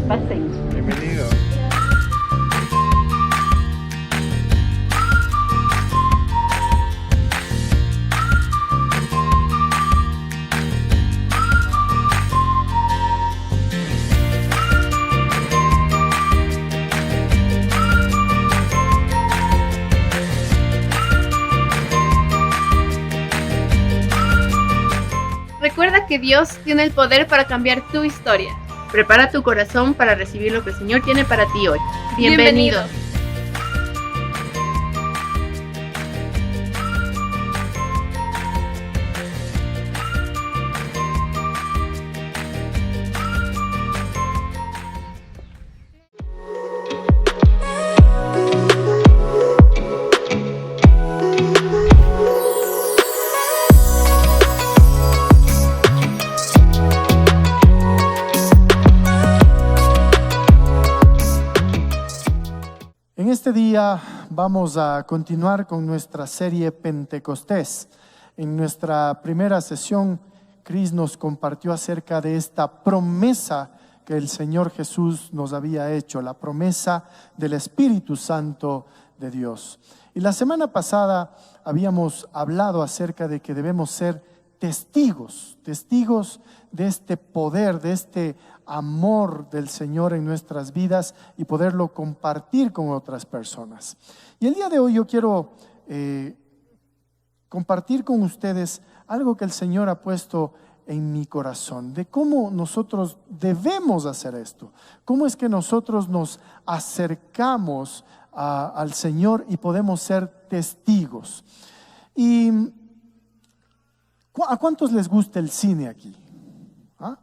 Pasen. Bienvenido. Recuerda que Dios tiene el poder para cambiar tu historia. Prepara tu corazón para recibir lo que el Señor tiene para ti hoy. Bienvenido. En este día vamos a continuar con nuestra serie Pentecostés. En nuestra primera sesión, Chris nos compartió acerca de esta promesa que el Señor Jesús nos había hecho, la promesa del Espíritu Santo de Dios. Y la semana pasada habíamos hablado acerca de que debemos ser testigos de este poder, de este amor del Señor en nuestras vidas y poderlo compartir con otras personas. Y el día de hoy yo quiero compartir con ustedes algo que el Señor ha puesto en mi corazón, de cómo nosotros debemos hacer esto, cómo es que nosotros nos acercamos al Señor y podemos ser testigos. Y ¿a cuántos les gusta el cine aquí? ¿Ah?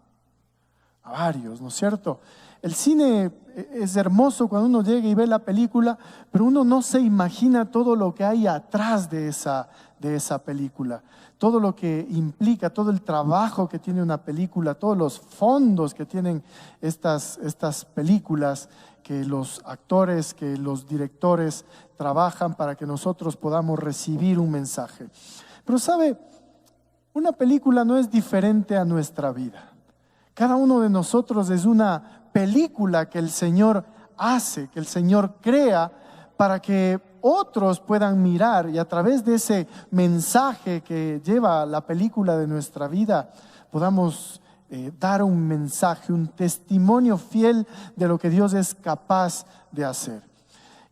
A varios, ¿no es cierto? El cine es hermoso cuando uno llega y ve la película, pero uno no se imagina todo lo que hay atrás de esa película, todo lo que implica, todo el trabajo que tiene una película, todos los fondos que tienen estas películas, que los actores, que los directores trabajan para que nosotros podamos recibir un mensaje. Pero ¿sabe? Una película no es diferente a nuestra vida. Cada uno de nosotros es una película que el Señor hace, que el Señor crea para que otros puedan mirar y a través de ese mensaje que lleva la película de nuestra vida podamos dar un mensaje, un testimonio fiel de lo que Dios es capaz de hacer.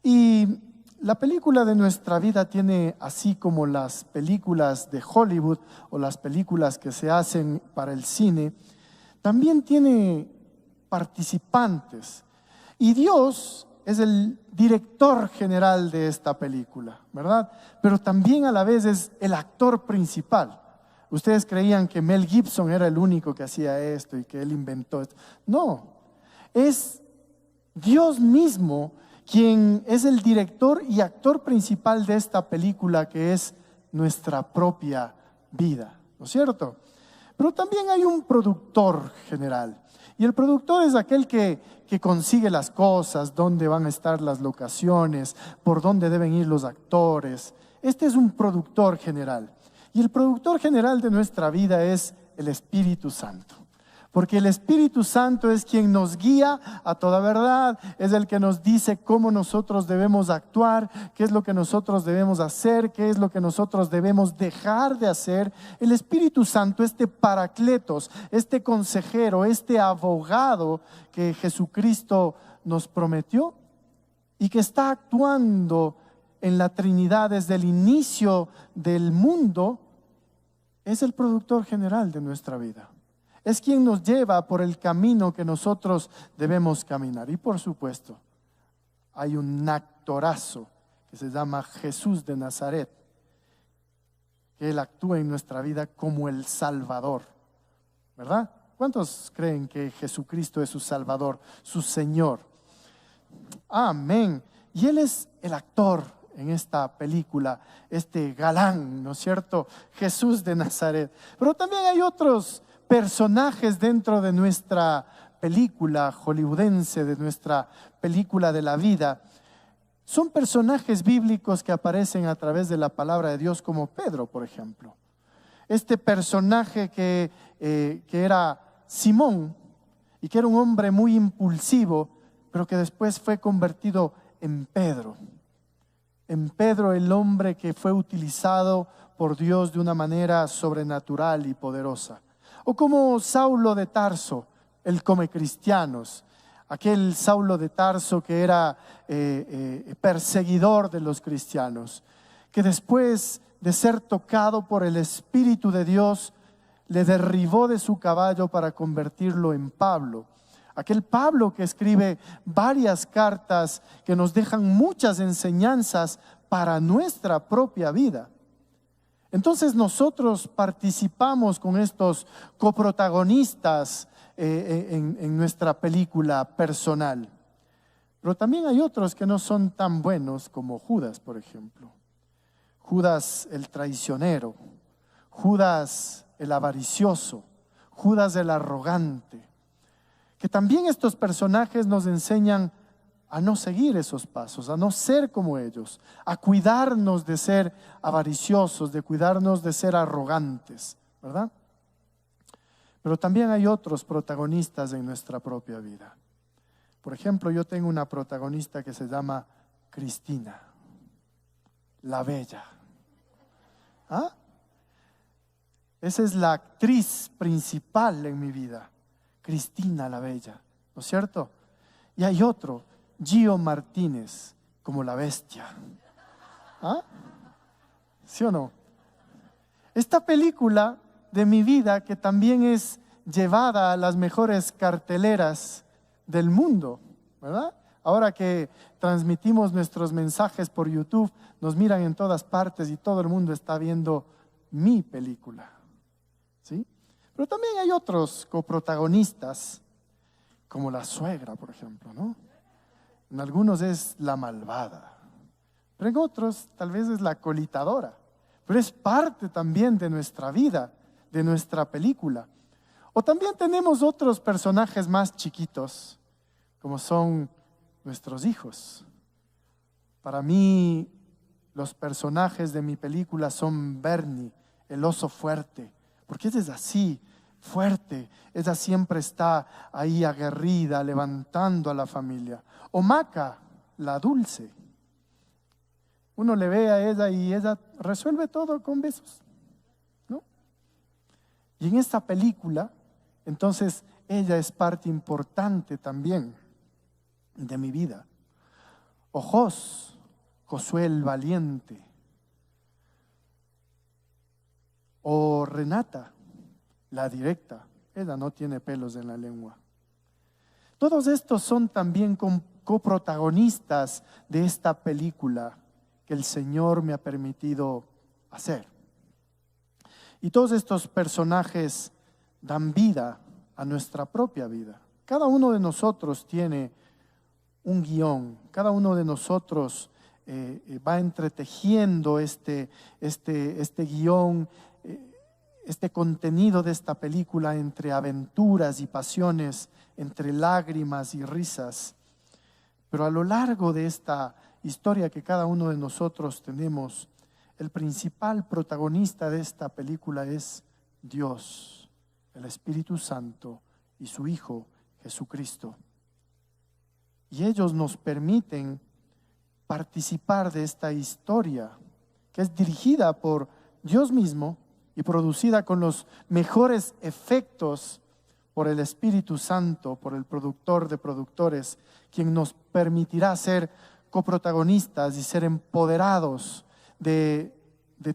Y la película de nuestra vida tiene, así como las películas de Hollywood o las películas que se hacen para el cine, también tiene participantes. Y Dios es el director general de esta película, ¿verdad? Pero también a la vez es el actor principal. Ustedes creían que Mel Gibson era el único que hacía esto y que él inventó esto. No, es Dios mismo quien es el director y actor principal de esta película, que es nuestra propia vida, ¿no es cierto? Pero también hay un productor general, y el productor es aquel que consigue las cosas, dónde van a estar las locaciones, por dónde deben ir los actores. Este es un productor general, y el productor general de nuestra vida es el Espíritu Santo. Porque el Espíritu Santo es quien nos guía a toda verdad, es el que nos dice cómo nosotros debemos actuar, qué es lo que nosotros debemos hacer, qué es lo que nosotros debemos dejar de hacer. El Espíritu Santo, este paracletos, este consejero, este abogado que Jesucristo nos prometió y que está actuando en la Trinidad desde el inicio del mundo, es el productor general de nuestra vida. Es quien nos lleva por el camino que nosotros debemos caminar. Y por supuesto, hay un actorazo que se llama Jesús de Nazaret, que Él actúa en nuestra vida como el Salvador, ¿verdad? ¿Cuántos creen que Jesucristo es su Salvador, su Señor? Amén. Y Él es el actor en esta película, este galán, ¿no es cierto? Jesús de Nazaret. Pero también hay otros personajes dentro de nuestra película hollywoodense, de nuestra película de la vida. Son personajes bíblicos que aparecen a través de la palabra de Dios, como Pedro, por ejemplo. Este personaje que era Simón, y que era un hombre muy impulsivo, pero que después fue convertido en Pedro. En Pedro, el hombre que fue utilizado por Dios de una manera sobrenatural y poderosa. O como Saulo de Tarso, el come cristianos, aquel Saulo de Tarso que era perseguidor de los cristianos, que después de ser tocado por el Espíritu de Dios, le derribó de su caballo para convertirlo en Pablo. Aquel Pablo que escribe varias cartas que nos dejan muchas enseñanzas para nuestra propia vida. Entonces nosotros participamos con estos coprotagonistas en nuestra película personal. Pero también hay otros que no son tan buenos, como Judas, por ejemplo. Judas el traicionero, Judas el avaricioso, Judas el arrogante. Que también estos personajes nos enseñan a no seguir esos pasos, a no ser como ellos, a cuidarnos de ser avariciosos, de cuidarnos de ser arrogantes, ¿verdad? Pero también hay otros protagonistas en nuestra propia vida. Por ejemplo, yo tengo una protagonista que se llama Cristina, la Bella. ¿Ah? Esa es la actriz principal en mi vida, Cristina la Bella, ¿no es cierto? Y hay otro, Gio Martínez, como la bestia. ¿Ah? ¿Sí o no? Esta película de mi vida, que también es llevada a las mejores carteleras del mundo, ¿verdad? Ahora que transmitimos nuestros mensajes por YouTube, nos miran en todas partes y todo el mundo está viendo mi película, ¿sí? Pero también hay otros coprotagonistas, como la suegra, por ejemplo, ¿no? En algunos es la malvada, pero en otros tal vez es la colitadora, pero es parte también de nuestra vida, de nuestra película. O también tenemos otros personajes más chiquitos, como son nuestros hijos. Para mí, los personajes de mi película son Bernie, el oso fuerte, porque ella es así, fuerte. Ella siempre está ahí aguerrida, levantando a la familia. O Maca, la dulce. Uno le ve a ella y ella resuelve todo con besos, ¿no? Y en esta película, entonces, ella es parte importante también de mi vida. O Josué el valiente. O Renata, la directa. Ella no tiene pelos en la lengua. Todos estos son también coprotagonistas de esta película que el Señor me ha permitido hacer. Y todos estos personajes dan vida a nuestra propia vida. Cada uno de nosotros tiene un guión, cada uno de nosotros va entretejiendo este guión, este contenido de esta película entre aventuras y pasiones, entre lágrimas y risas. Pero a lo largo de esta historia que cada uno de nosotros tenemos, el principal protagonista de esta película es Dios, el Espíritu Santo y su Hijo Jesucristo. Y ellos nos permiten participar de esta historia que es dirigida por Dios mismo y producida con los mejores efectos por el Espíritu Santo, por el productor de productores, quien nos permitirá ser coprotagonistas y ser empoderados de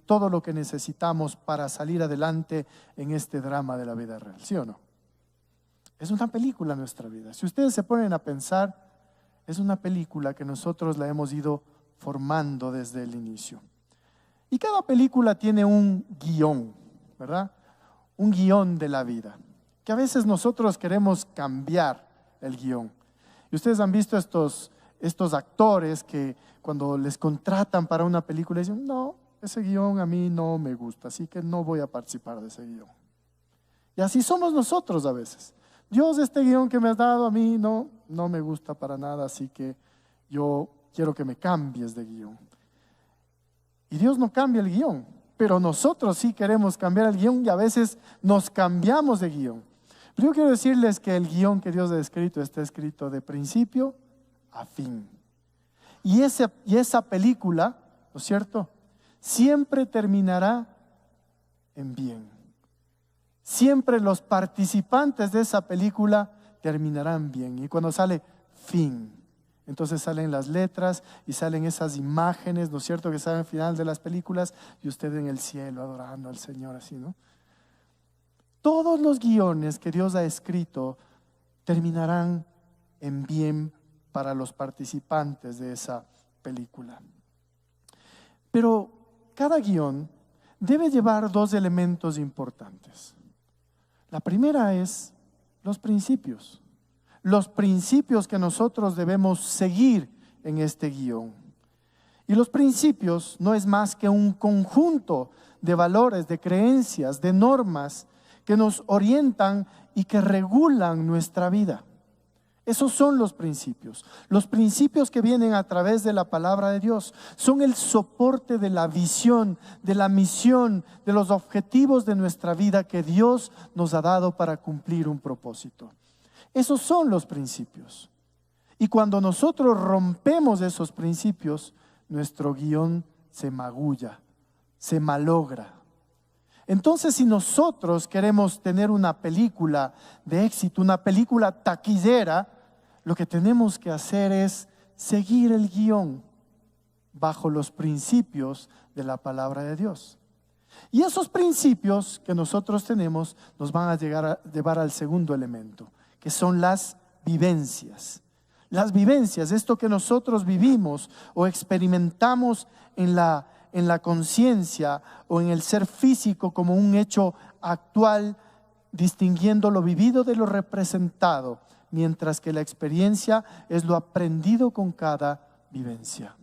todo lo que necesitamos para salir adelante en este drama de la vida real, ¿sí o no? Es una película nuestra vida. Si ustedes se ponen a pensar, es una película que nosotros la hemos ido formando desde el inicio. Y cada película tiene un guión, ¿verdad? Un guión de la vida, que a veces nosotros queremos cambiar el guión. Y ustedes han visto estos actores que cuando les contratan para una película dicen, no, ese guión a mí no me gusta, así que no voy a participar de ese guión. Y así somos nosotros a veces. Dios, este guión que me has dado a mí no me gusta para nada, así que yo quiero que me cambies de guión. Y Dios no cambia el guión, pero nosotros sí queremos cambiar el guión y a veces nos cambiamos de guión. Pero yo quiero decirles que el guión que Dios ha escrito está escrito de principio a fin. Y esa película, ¿no es cierto?, siempre terminará en bien. Siempre los participantes de esa película terminarán bien. Y cuando sale fin, entonces salen las letras y salen esas imágenes, ¿no es cierto?, que salen al final de las películas y usted en el cielo adorando al Señor así, ¿no? Todos los guiones que Dios ha escrito terminarán en bien para los participantes de esa película. Pero cada guión debe llevar dos elementos importantes. La primera es los principios que nosotros debemos seguir en este guión. Y los principios no es más que un conjunto de valores, de creencias, de normas que nos orientan y que regulan nuestra vida. Esos son los principios. Los principios que vienen a través de la palabra de Dios son el soporte de la visión, de la misión, de los objetivos de nuestra vida que Dios nos ha dado para cumplir un propósito. Esos son los principios. Y cuando nosotros rompemos esos principios, nuestro guión se magulla, se malogra. Entonces, si nosotros queremos tener una película de éxito, una película taquillera, lo que tenemos que hacer es seguir el guión bajo los principios de la palabra de Dios. Y esos principios que nosotros tenemos nos van a llevar al segundo elemento, que son las vivencias. Las vivencias, esto que nosotros vivimos o experimentamos en la conciencia o en el ser físico como un hecho actual, distinguiendo lo vivido de lo representado, mientras que la experiencia es lo aprendido con cada vivencia.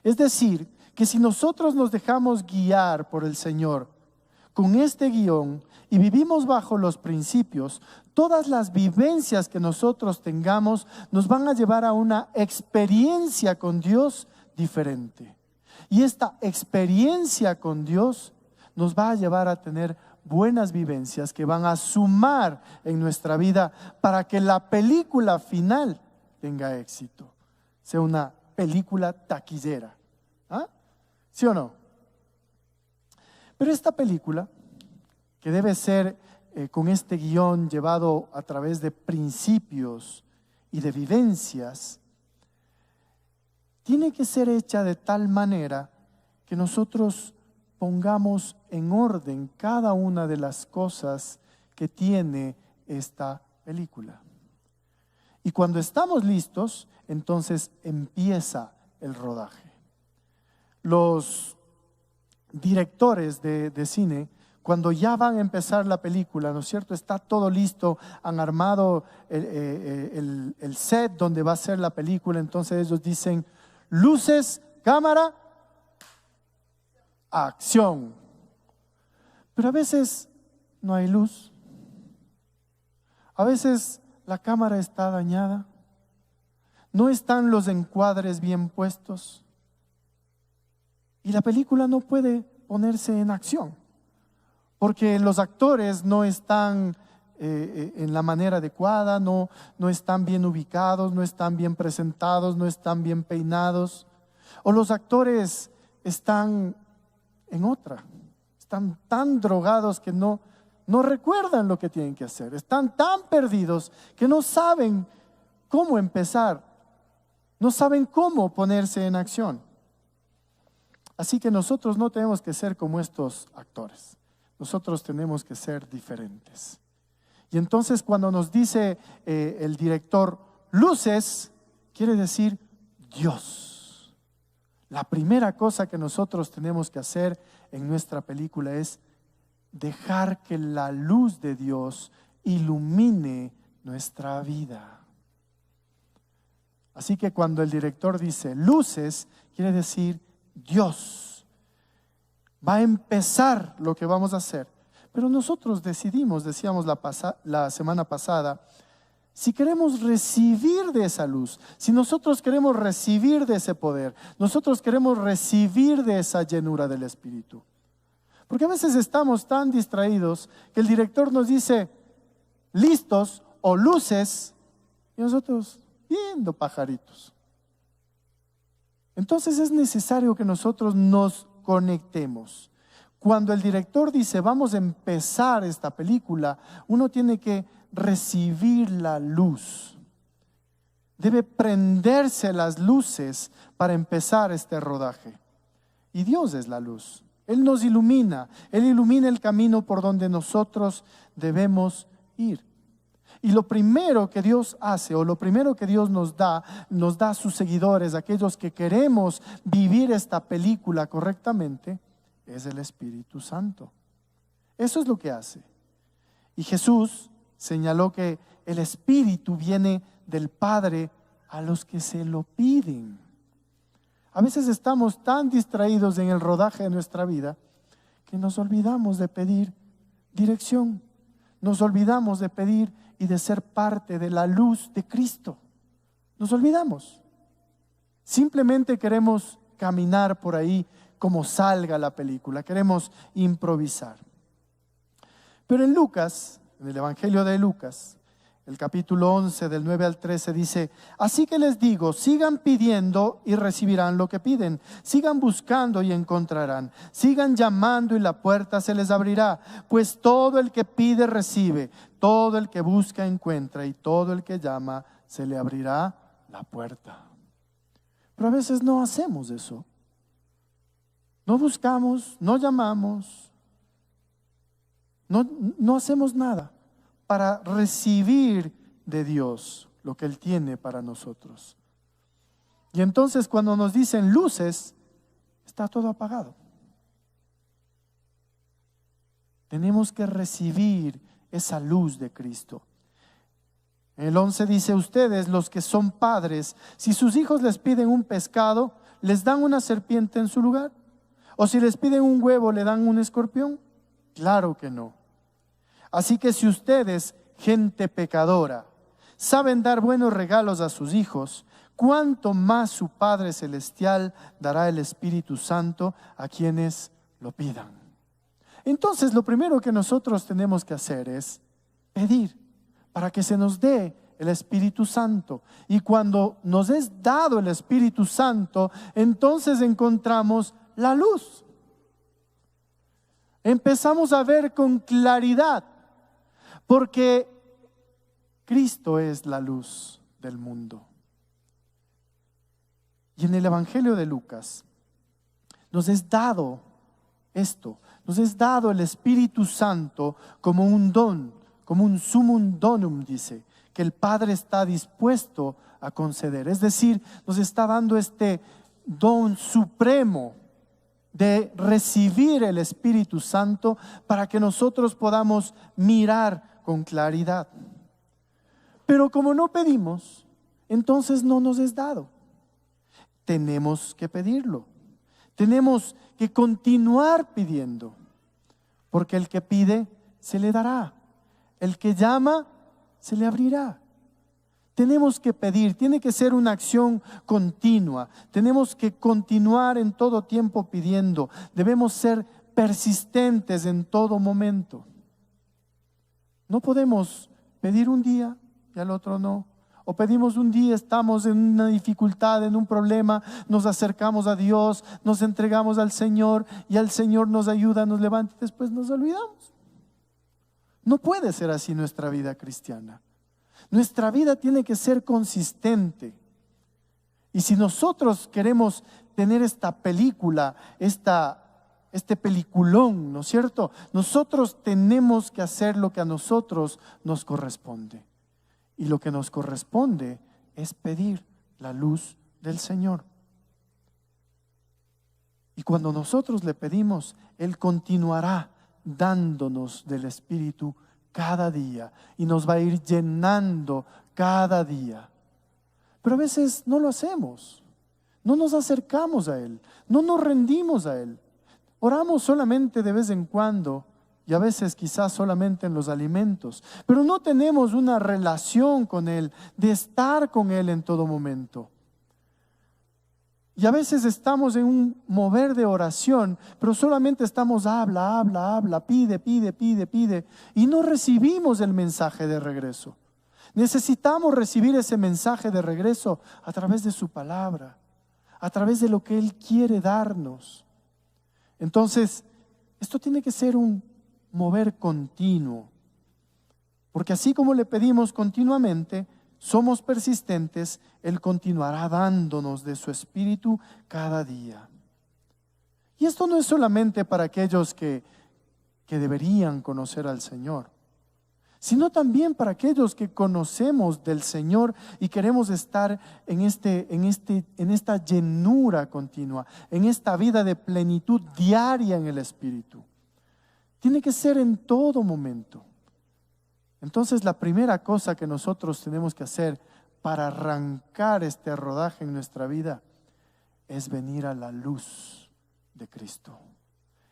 Es decir, que si nosotros nos dejamos guiar por el Señor con este guión y vivimos bajo los principios, todas las vivencias que nosotros tengamos nos van a llevar a una experiencia con Dios diferente. Y esta experiencia con Dios nos va a llevar a tener buenas vivencias que van a sumar en nuestra vida para que la película final tenga éxito, sea una película taquillera. ¿Ah? ¿Sí o no? Pero esta película, que debe ser con este guión llevado a través de principios y de vivencias, tiene que ser hecha de tal manera que nosotros pongamos en orden cada una de las cosas que tiene esta película. Y cuando estamos listos, entonces empieza el rodaje. Los directores de cine, cuando ya van a empezar la película, ¿no es cierto?, está todo listo, han armado el set donde va a ser la película, entonces ellos dicen: luces, cámara, acción. Pero a veces no hay luz, a veces la cámara está dañada, no están los encuadres bien puestos y la película no puede ponerse en acción porque los actores no están en la manera adecuada, no están bien ubicados, no están bien presentados, no están bien peinados, o los actores están en otra, están tan drogados que no recuerdan lo que tienen que hacer, están tan perdidos que no saben cómo empezar, no saben cómo ponerse en acción. Así que nosotros no tenemos que ser como estos actores, nosotros tenemos que ser diferentes. Y entonces cuando nos dice el director luces, quiere decir Dios. La primera cosa que nosotros tenemos que hacer en nuestra película es dejar que la luz de Dios ilumine nuestra vida. Así que cuando el director dice luces, quiere decir Dios va a empezar lo que vamos a hacer. Pero nosotros decidimos, decíamos la semana pasada, si queremos recibir de esa luz, si nosotros queremos recibir de ese poder, nosotros queremos recibir de esa llenura del Espíritu. Porque a veces estamos tan distraídos que el director nos dice, listos o luces y nosotros viendo pajaritos. Entonces es necesario que nosotros nos conectemos. Cuando el director dice vamos a empezar esta película, uno tiene que recibir la luz. Debe prenderse las luces para empezar este rodaje. Y Dios es la luz. Él nos ilumina. Él ilumina el camino por donde nosotros debemos ir. Y lo primero que Dios hace, o lo primero que Dios nos da a sus seguidores, aquellos que queremos vivir esta película correctamente, es el Espíritu Santo. Eso es lo que hace. Y Jesús señaló que el Espíritu viene del Padre a los que se lo piden. A veces estamos tan distraídos en el rodaje de nuestra vida que nos olvidamos de pedir dirección. Nos olvidamos de pedir y de ser parte de la luz de Cristo. Nos olvidamos. Simplemente queremos caminar por ahí como salga la película. Queremos improvisar. Pero en Lucas, en el Evangelio de Lucas, el capítulo 11 del 9 al 13 dice: así que les digo, sigan pidiendo y recibirán lo que piden. Sigan buscando y encontrarán. Sigan llamando y la puerta se les abrirá. Pues todo el que pide recibe, todo el que busca encuentra, y todo el que llama se le abrirá la puerta. Pero a veces no hacemos eso. No buscamos, no llamamos, no hacemos nada para recibir de Dios lo que Él tiene para nosotros. Y entonces cuando nos dicen luces, está todo apagado. Tenemos que recibir esa luz de Cristo. El 11 dice: ustedes, los que son padres, si sus hijos les piden un pescado, ¿les dan una serpiente en su lugar? ¿O si les piden un huevo, le dan un escorpión? Claro que no. Así que si ustedes, gente pecadora, saben dar buenos regalos a sus hijos, ¿cuánto más su Padre Celestial dará el Espíritu Santo a quienes lo pidan? Entonces lo primero que nosotros tenemos que hacer es pedir para que se nos dé el Espíritu Santo. Y cuando nos es dado el Espíritu Santo, entonces encontramos la luz. Empezamos a ver con claridad, porque Cristo es la luz del mundo. Y en el Evangelio de Lucas nos es dado esto, nos es dado el Espíritu Santo como un don, como un sumum donum, dice, que el Padre está dispuesto a conceder. Es decir, nos está dando este don supremo de recibir el Espíritu Santo para que nosotros podamos mirar con claridad. Pero como no pedimos, entonces no nos es dado. Tenemos que pedirlo. Tenemos que continuar pidiendo, porque el que pide se le dará. El que llama se le abrirá. Tenemos que pedir, tiene que ser una acción continua. Tenemos que continuar en todo tiempo pidiendo. Debemos ser persistentes en todo momento. No podemos pedir un día y al otro no. O pedimos un día, estamos en una dificultad, en un problema, nos acercamos a Dios, nos entregamos al Señor y al Señor nos ayuda, nos levanta y después nos olvidamos. No puede ser así nuestra vida cristiana. Nuestra vida tiene que ser consistente. Y si nosotros queremos tener esta película, este peliculón, ¿no es cierto? Nosotros tenemos que hacer lo que a nosotros nos corresponde. Y lo que nos corresponde es pedir la luz del Señor. Y cuando nosotros le pedimos, Él continuará dándonos del Espíritu cada día y nos va a ir llenando cada día. Pero a veces no lo hacemos, no nos acercamos a Él, no nos rendimos a Él. Oramos solamente de vez en cuando y a veces quizás solamente en los alimentos, pero no tenemos una relación con Él, de estar con Él en todo momento. Y a veces estamos en un mover de oración, pero solamente estamos habla, pide, y no recibimos el mensaje de regreso. Necesitamos recibir ese mensaje de regreso a través de su palabra, a través de lo que Él quiere darnos. Entonces, esto tiene que ser un mover continuo, porque así como le pedimos continuamente, somos persistentes, Él continuará dándonos de su Espíritu cada día. Y esto no es solamente para aquellos que deberían conocer al Señor, sino también para aquellos que conocemos del Señor y queremos estar en esta llenura continua, en esta vida de plenitud diaria en el Espíritu. Tiene que ser en todo momento. Entonces, la primera cosa que nosotros tenemos que hacer para arrancar este rodaje en nuestra vida es venir a la luz de Cristo.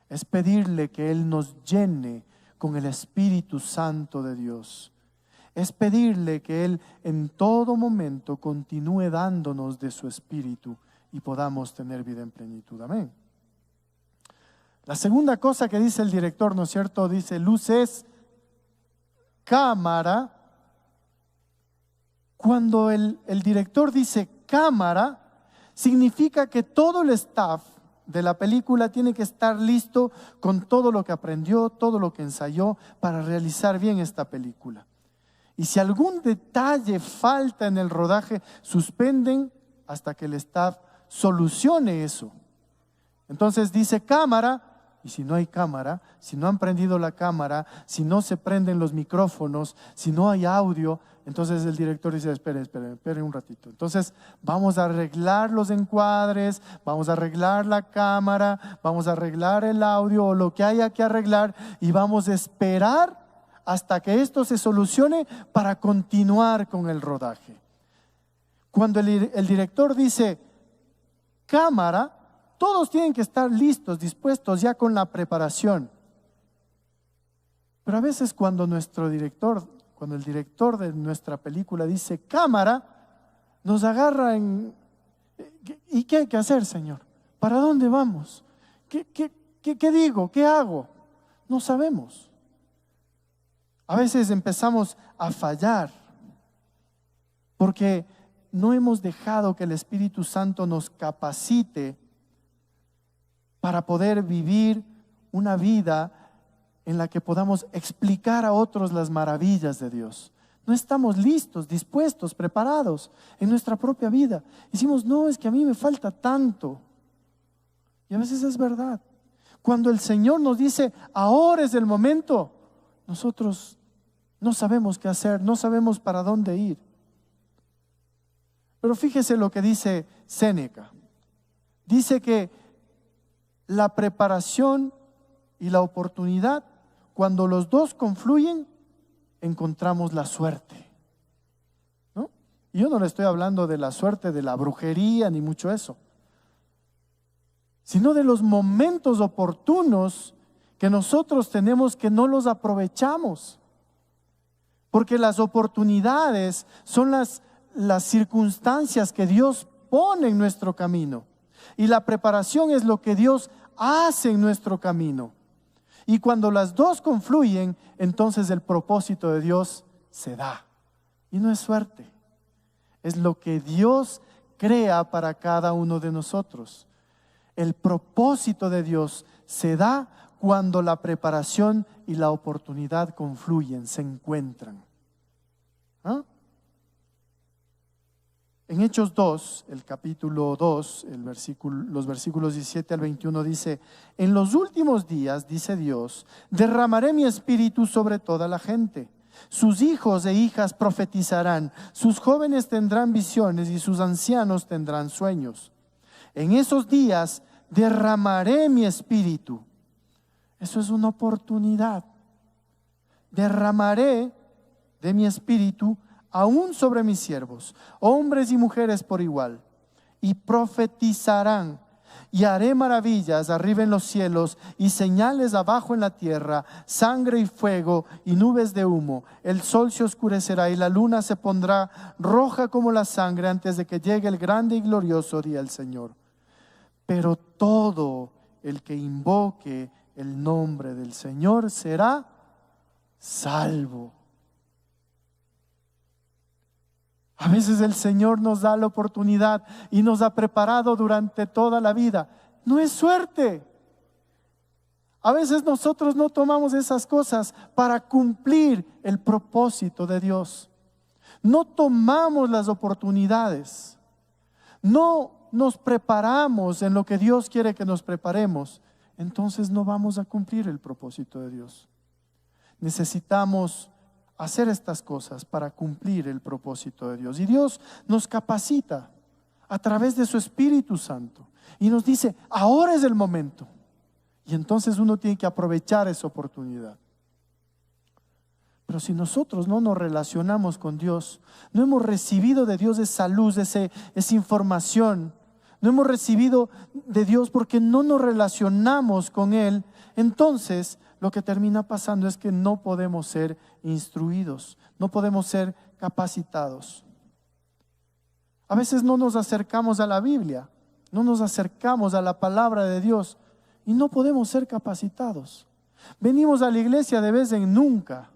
Es pedirle que Él nos llene con el Espíritu Santo de Dios. Es pedirle que Él en todo momento continúe dándonos de su Espíritu y podamos tener vida en plenitud. Amén. La segunda cosa que dice el director, ¿no es cierto? Dice, luz es cámara. Cuando el director dice cámara, significa que todo el staff de la película tiene que estar listo con todo lo que aprendió, todo lo que ensayó para realizar bien esta película. Y si algún detalle falta en el rodaje, suspenden hasta que el staff solucione eso. Entonces dice cámara. Y si no hay cámara, si no han prendido la cámara, si no se prenden los micrófonos, si no hay audio, entonces el director dice, espere un ratito. Entonces vamos a arreglar los encuadres, vamos a arreglar la cámara, vamos a arreglar el audio o lo que haya que arreglar y vamos a esperar hasta que esto se solucione para continuar con el rodaje. Cuando el director dice cámara, todos tienen que estar listos, dispuestos ya con la preparación. Pero a veces cuando el director de nuestra película dice cámara, nos agarra en ¿y qué hay que hacer, Señor? ¿Para dónde vamos? ¿Qué digo? ¿Qué hago? No sabemos. A veces empezamos a fallar porque no hemos dejado que el Espíritu Santo nos capacite para poder vivir una vida en la que podamos explicar a otros las maravillas de Dios. No estamos listos, dispuestos, preparados en nuestra propia vida. Decimos, no, es que a mí me falta tanto. Y a veces es verdad. Cuando el Señor nos dice, ahora es el momento, nosotros no sabemos qué hacer, no sabemos para dónde ir. Pero fíjese lo que dice Séneca. Dice que la preparación y la oportunidad, cuando los dos confluyen, encontramos la suerte, ¿no? Y yo no le estoy hablando de la suerte de la brujería ni mucho eso, sino de los momentos oportunos que nosotros tenemos que no los aprovechamos, porque las oportunidades son las circunstancias que Dios pone en nuestro camino. Y la preparación es lo que Dios hace en nuestro camino. Y cuando las dos confluyen, entonces el propósito de Dios se da. Y no es suerte, es lo que Dios crea para cada uno de nosotros. El propósito de Dios se da cuando la preparación y la oportunidad confluyen, se encuentran. ¿Ah? En Hechos 2, el capítulo 2, los versículos 17 al 21 dice, en los últimos días, dice Dios, derramaré mi espíritu sobre toda la gente. Sus hijos e hijas profetizarán, sus jóvenes tendrán visiones y sus ancianos tendrán sueños. En esos días derramaré mi espíritu. Eso es una oportunidad. Derramaré de mi espíritu aún sobre mis siervos, hombres y mujeres por igual, y profetizarán, y haré maravillas arriba en los cielos y señales abajo en la tierra, sangre y fuego y nubes de humo. El sol se oscurecerá y la luna se pondrá roja como la sangre antes de que llegue el grande y glorioso día del Señor. pero todo el que invoque el nombre del Señor será salvo. A veces el Señor nos da la oportunidad y nos ha preparado durante toda la vida. No es suerte. A veces nosotros no tomamos esas cosas para cumplir el propósito de Dios. No tomamos las oportunidades. No nos preparamos en lo que Dios quiere que nos preparemos. Entonces no vamos a cumplir el propósito de Dios. Necesitamos hacer estas cosas para cumplir el propósito de Dios. Y Dios nos capacita a través de su Espíritu Santo y nos dice, ahora es el momento. Y entonces uno tiene que aprovechar esa oportunidad. Pero si nosotros no nos relacionamos con Dios, no hemos recibido de Dios esa luz, esa información, no hemos recibido de Dios porque no nos relacionamos con Él, entonces lo que termina pasando es que no podemos ser instruidos, no podemos ser capacitados. A veces no nos acercamos a la Biblia, no nos acercamos a la palabra de Dios y no podemos ser capacitados. Venimos a la iglesia de vez en nunca,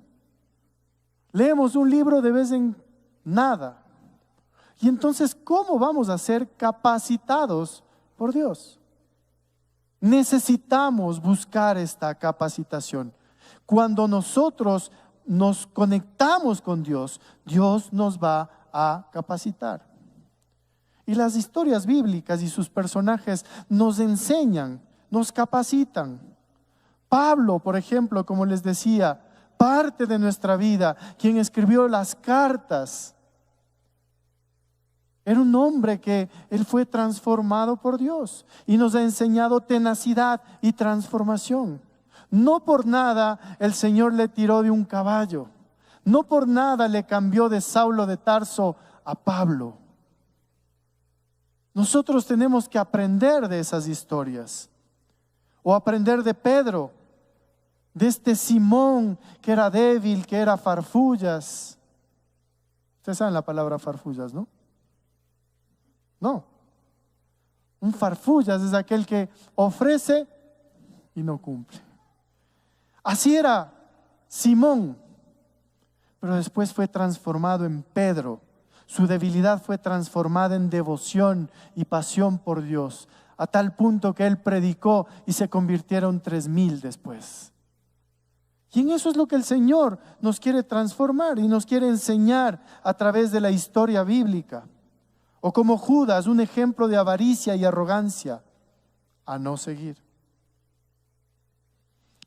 leemos un libro de vez en nada. Y entonces, ¿cómo vamos a ser capacitados por Dios? Necesitamos buscar esta capacitación. Cuando nosotros nos conectamos con Dios, Dios nos va a capacitar. Y las historias bíblicas y sus personajes nos enseñan, nos capacitan. Pablo, por ejemplo, como les decía, parte de nuestra vida, quien escribió las cartas, era un hombre que él fue transformado por Dios y nos ha enseñado tenacidad y transformación. No por nada el Señor le tiró de un caballo, no por nada le cambió de Saulo de Tarso a Pablo. Nosotros tenemos que aprender de esas historias, o aprender de Pedro, de este Simón que era débil, que era farfullas. Ustedes saben la palabra farfullas, ¿no? No. Un farfullas es aquel que ofrece y no cumple. Así era Simón, pero después fue transformado en Pedro. Su debilidad fue transformada en devoción y pasión por Dios, a tal punto que él predicó y se convirtieron 3,000 después. Y en eso es lo que el Señor nos quiere transformar y nos quiere enseñar a través de la historia bíblica. O como Judas, un ejemplo de avaricia y arrogancia a no seguir.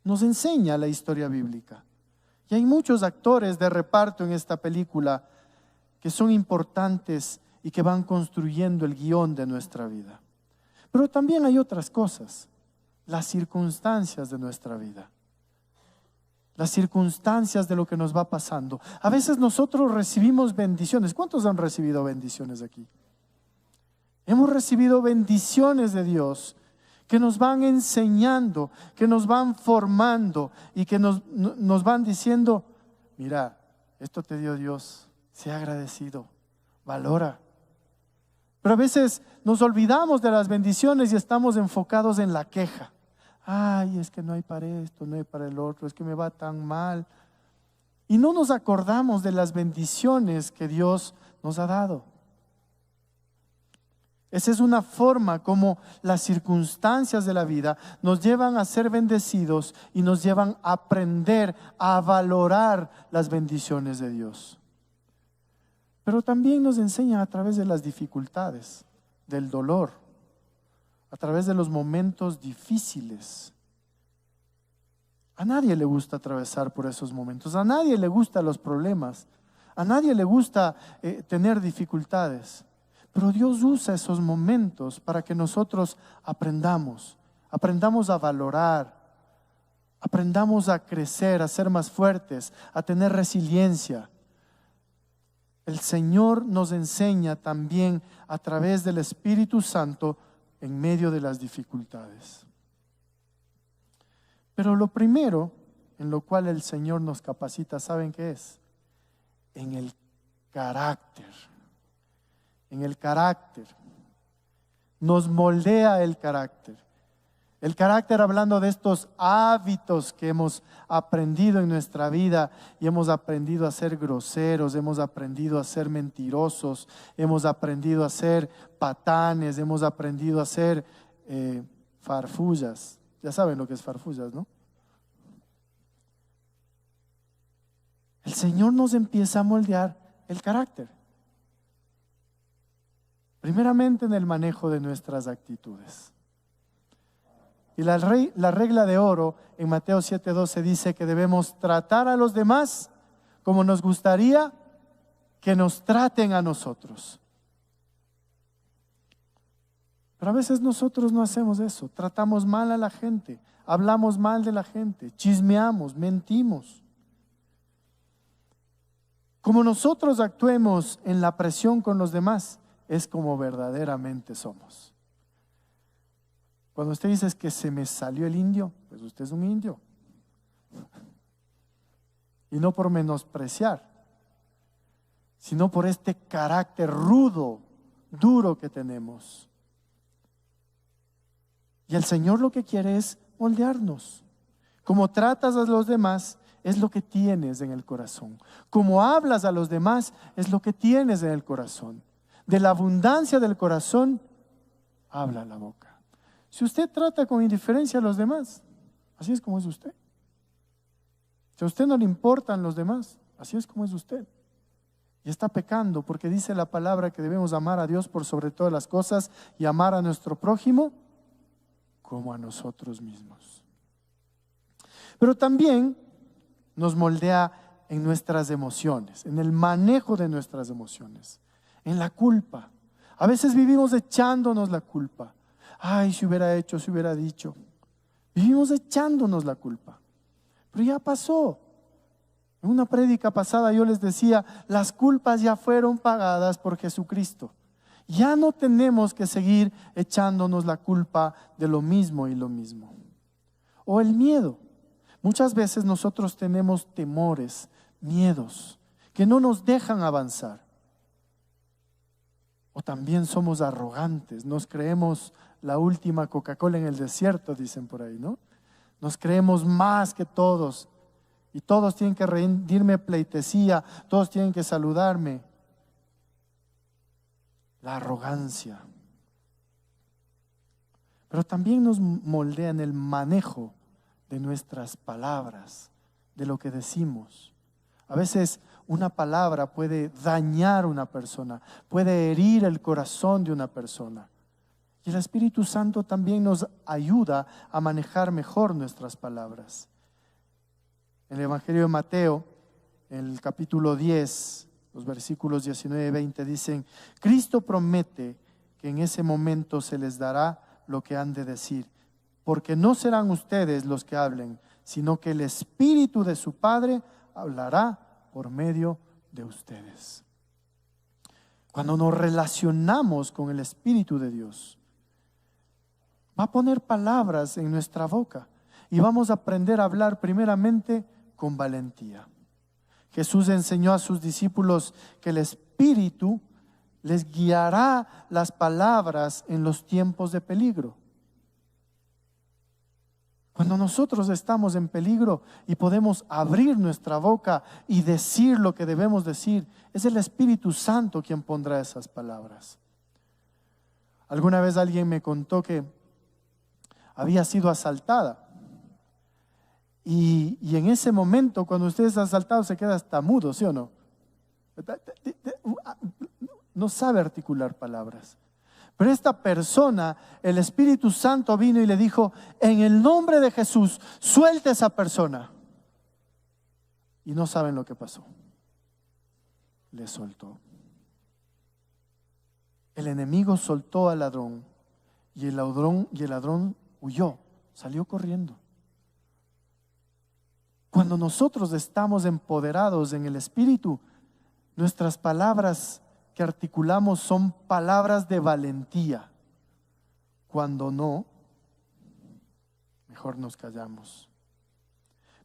Nos enseña la historia bíblica. Y hay muchos actores de reparto en esta película que son importantes y que van construyendo el guión de nuestra vida. Pero también hay otras cosas, las circunstancias de nuestra vida. Las circunstancias de lo que nos va pasando. A veces nosotros recibimos bendiciones. ¿Cuántos han recibido bendiciones aquí? Hemos recibido bendiciones de Dios que nos van enseñando, que nos van formando y que nos van diciendo, mira, esto te dio Dios, sea agradecido, valora. Pero a veces nos olvidamos de las bendiciones y estamos enfocados en la queja. Ay, es que no hay para esto, no hay para el otro, es que me va tan mal. Y no nos acordamos de las bendiciones que Dios nos ha dado. Esa es una forma como las circunstancias de la vida nos llevan a ser bendecidos y nos llevan a aprender a valorar las bendiciones de Dios. Pero también nos enseña a través de las dificultades, del dolor, a través de los momentos difíciles. A nadie le gusta atravesar por esos momentos, a nadie le gustan los problemas, a nadie le gusta tener dificultades. Pero Dios usa esos momentos para que nosotros aprendamos a valorar, aprendamos a crecer, a ser más fuertes, a tener resiliencia. El Señor nos enseña también a través del Espíritu Santo en medio de las dificultades. Pero lo primero en lo cual el Señor nos capacita, ¿saben qué es? En el carácter. En el carácter. nos moldea el carácter. El carácter, hablando de estos hábitos que hemos aprendido en nuestra vida, y hemos aprendido a ser groseros, hemos aprendido a ser mentirosos, hemos aprendido a ser patanes, hemos aprendido a ser farfullas. Ya saben lo que es farfullas, ¿no? El Señor nos empieza a moldear el carácter. Primeramente en el manejo de nuestras actitudes. Y la regla de oro en Mateo 7:12 dice que debemos tratar a los demás como nos gustaría que nos traten a nosotros. Pero a veces nosotros no hacemos eso. Tratamos mal a la gente, hablamos mal de la gente, chismeamos, mentimos. Como nosotros actuemos en la presión con los demás, es como verdaderamente somos. Cuando usted dice que se me salió el indio, pues usted es un indio. Y no por menospreciar, sino por este carácter rudo, duro que tenemos. Y el Señor lo que quiere es moldearnos. Como tratas a los demás, es lo que tienes en el corazón. Como hablas a los demás, es lo que tienes en el corazón. De la abundancia del corazón, habla la boca. Si usted trata con indiferencia a los demás, así es como es usted. Si a usted no le importan los demás, así es como es usted. Y está pecando, porque dice la palabra que debemos amar a Dios por sobre todas las cosas y amar a nuestro prójimo como a nosotros mismos. Pero también nos moldea en nuestras emociones, en el manejo de nuestras emociones, en la culpa. A veces vivimos echándonos la culpa. Ay, si hubiera hecho, si hubiera dicho. Vivimos echándonos la culpa. Pero ya pasó. En una prédica pasada yo les decía, las culpas ya fueron pagadas por Jesucristo. Ya no tenemos que seguir echándonos la culpa de lo mismo y lo mismo. O el miedo. Muchas veces nosotros tenemos temores, miedos, que no nos dejan avanzar. O también somos arrogantes, nos creemos la última Coca-Cola en el desierto, dicen por ahí, ¿no? Nos creemos más que todos y todos tienen que rendirme pleitesía, todos tienen que saludarme. La arrogancia. Pero también nos moldea en el manejo de nuestras palabras, de lo que decimos. A veces una palabra puede dañar a una persona, puede herir el corazón de una persona. Y el Espíritu Santo también nos ayuda a manejar mejor nuestras palabras. En el Evangelio de Mateo, en el capítulo 10, los versículos 19 y 20 dicen: Cristo promete que en ese momento se les dará lo que han de decir, porque no serán ustedes los que hablen, sino que el Espíritu de su Padre hablará por medio de ustedes. Cuando nos relacionamos con el Espíritu de Dios, va a poner palabras en nuestra boca y vamos a aprender a hablar primeramente con valentía. Jesús enseñó a sus discípulos que el Espíritu les guiará las palabras en los tiempos de peligro. Cuando nosotros estamos en peligro y podemos abrir nuestra boca y decir lo que debemos decir, es el Espíritu Santo quien pondrá esas palabras. Alguna vez alguien me contó que había sido asaltada y en ese momento, cuando usted es asaltado, se queda hasta mudo, ¿sí o no? No sabe articular palabras. Pero esta persona, el Espíritu Santo vino y le dijo: en el nombre de Jesús, suelte a esa persona. Y no saben lo que pasó. Le soltó. El enemigo soltó al ladrón y el ladrón huyó, salió corriendo. Cuando nosotros estamos empoderados en el Espíritu, nuestras palabras que articulamos son palabras de valentía. Cuando no, mejor nos callamos.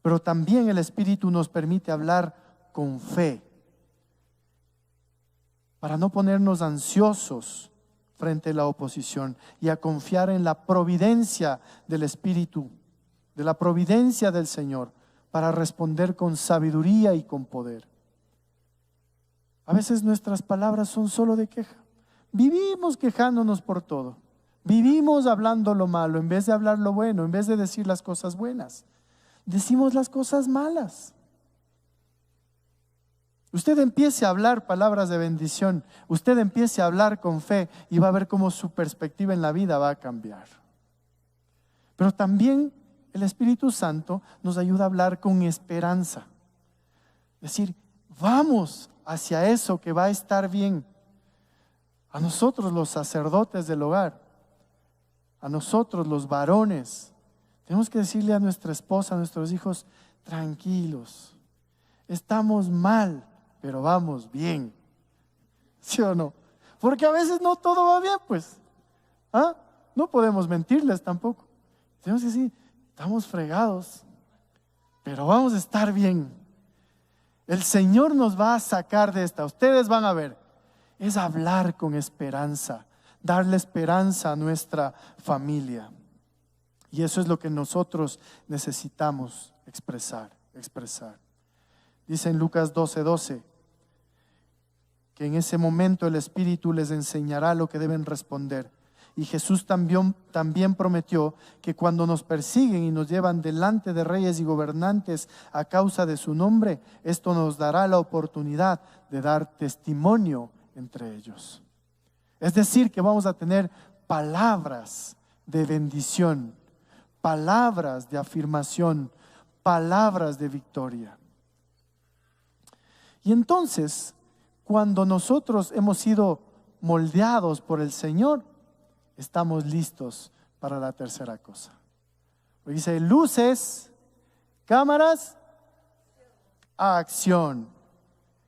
Pero también el Espíritu nos permite hablar con fe, para no ponernos ansiosos frente a la oposición y a confiar en la providencia del Espíritu, de la providencia del Señor, para responder con sabiduría y con poder. A veces nuestras palabras son solo de queja. Vivimos quejándonos por todo. Vivimos hablando lo malo en vez de hablar lo bueno, en vez de decir las cosas buenas. Decimos las cosas malas. Usted empiece a hablar palabras de bendición, usted empiece a hablar con fe y va a ver cómo su perspectiva en la vida va a cambiar. Pero también el Espíritu Santo nos ayuda a hablar con esperanza. Es decir, vamos hacia eso que va a estar bien. A nosotros los sacerdotes del hogar, a nosotros los varones, tenemos que decirle a nuestra esposa, a nuestros hijos, tranquilos, estamos mal, pero vamos bien. ¿Sí o no? Porque a veces no todo va bien, pues. No podemos mentirles tampoco. Tenemos que decir, estamos fregados, pero vamos a estar bien. El Señor nos va a sacar de esta. Ustedes van a ver. Es hablar con esperanza, darle esperanza a nuestra familia. Y eso es lo que nosotros necesitamos expresar. Dice en Lucas 12:12 que en ese momento el Espíritu les enseñará lo que deben responder. Y Jesús también prometió que cuando nos persiguen y nos llevan delante de reyes y gobernantes a causa de su nombre, esto nos dará la oportunidad de dar testimonio entre ellos. Es decir, que vamos a tener palabras de bendición, palabras de afirmación, palabras de victoria. Y entonces, cuando nosotros hemos sido moldeados por el Señor, estamos listos para la tercera cosa. Dice, luces, cámaras, acción.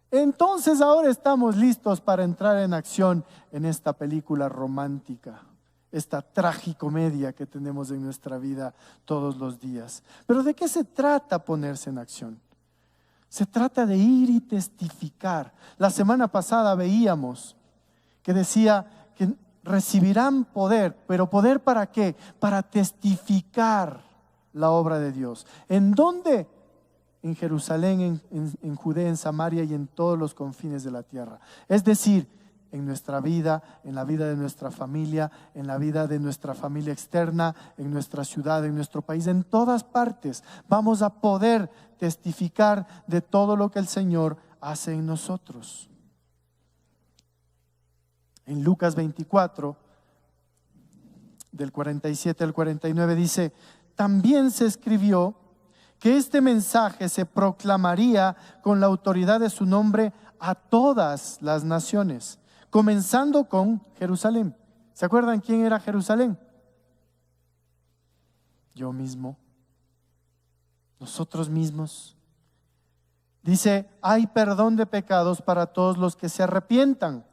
Entonces ahora estamos listos para entrar en acción en esta película romántica, esta tragicomedia que tenemos en nuestra vida todos los días. Pero ¿de qué se trata ponerse en acción? Se trata de ir y testificar. La semana pasada veíamos que decía que recibirán poder, pero ¿poder para qué? Para testificar la obra de Dios. ¿En dónde? En Jerusalén, en Judea, en Samaria y en todos los confines de la tierra. Es decir, en nuestra vida, en la vida de nuestra familia, en la vida de nuestra familia externa, en nuestra ciudad, en nuestro país, en todas partes vamos a poder testificar de todo lo que el Señor hace en nosotros. En Lucas 24, del 47 al 49 dice, también se escribió que este mensaje se proclamaría con la autoridad de su nombre a todas las naciones, comenzando con Jerusalén. ¿Se acuerdan quién era Jerusalén? Yo mismo, nosotros mismos. Dice, hay perdón de pecados para todos los que se arrepientan.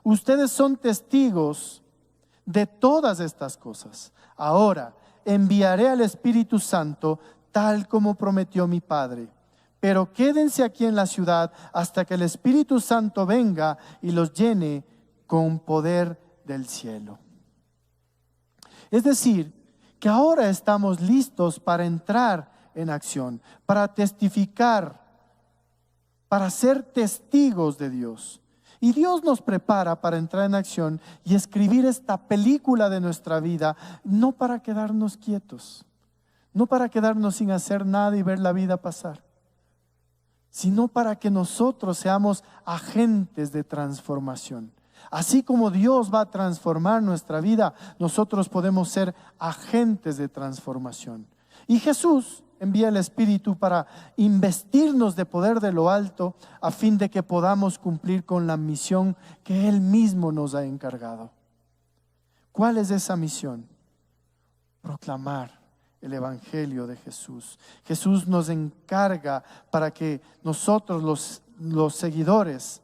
Ustedes son testigos de todas estas cosas. Ahora enviaré al Espíritu Santo tal como prometió mi Padre. Pero quédense aquí en la ciudad hasta que el Espíritu Santo venga y los llene con poder del cielo. Es decir, que ahora estamos listos para entrar en acción, para testificar, para ser testigos de Dios. Y Dios nos prepara para entrar en acción y escribir esta película de nuestra vida, no para quedarnos quietos, no para quedarnos sin hacer nada y ver la vida pasar, sino para que nosotros seamos agentes de transformación. Así como Dios va a transformar nuestra vida, nosotros podemos ser agentes de transformación. Y Jesús envía el Espíritu para investirnos de poder de lo alto a fin de que podamos cumplir con la misión que Él mismo nos ha encargado. ¿Cuál es esa misión? Proclamar el Evangelio de Jesús. Jesús nos encarga para que nosotros los seguidores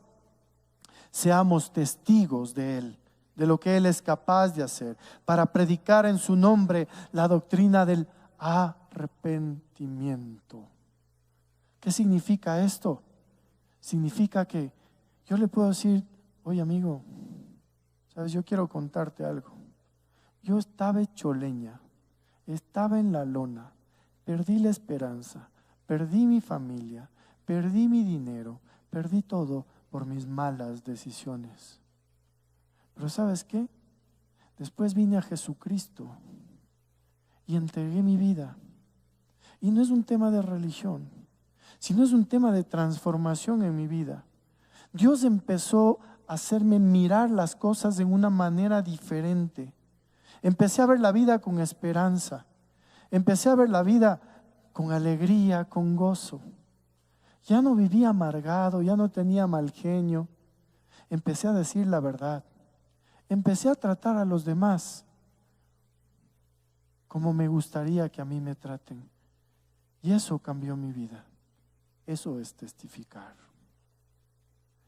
seamos testigos de Él, de lo que Él es capaz de hacer, para predicar en su nombre la doctrina del arrepentimiento. ¿Qué significa esto? Significa que yo le puedo decir, oye amigo, Sabes, yo quiero contarte algo. Yo estaba hecho leña, estaba en la lona, perdí la esperanza, perdí mi familia, perdí mi dinero, perdí todo por mis malas decisiones. Pero ¿sabes qué? Después vine a Jesucristo y entregué mi vida. Y no es un tema de religión, sino es un tema de transformación en mi vida. Dios empezó a hacerme mirar las cosas en una manera diferente. Empecé a ver la vida con esperanza. Empecé a ver la vida con alegría, con gozo. Ya no vivía amargado, ya no tenía mal genio. Empecé a decir la verdad. Empecé a tratar a los demás como me gustaría que a mí me traten. Y eso cambió mi vida. Eso es testificar.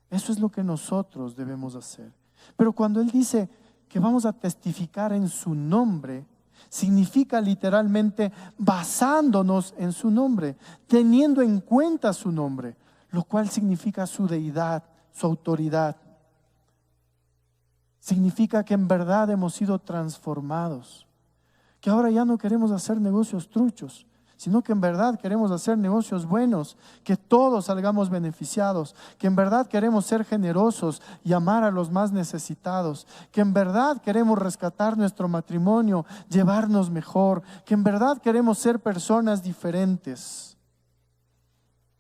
Eso es lo que nosotros debemos hacer. Pero cuando Él dice que vamos a testificar en su nombre, significa literalmente basándonos en su nombre, teniendo en cuenta su nombre, lo cual significa su deidad, su autoridad. Significa que en verdad hemos sido transformados, que ahora ya no queremos hacer negocios truchos, sino que en verdad queremos hacer negocios buenos, que todos salgamos beneficiados, que en verdad queremos ser generosos y amar a los más necesitados, que en verdad queremos rescatar nuestro matrimonio, llevarnos mejor, que en verdad queremos ser personas diferentes.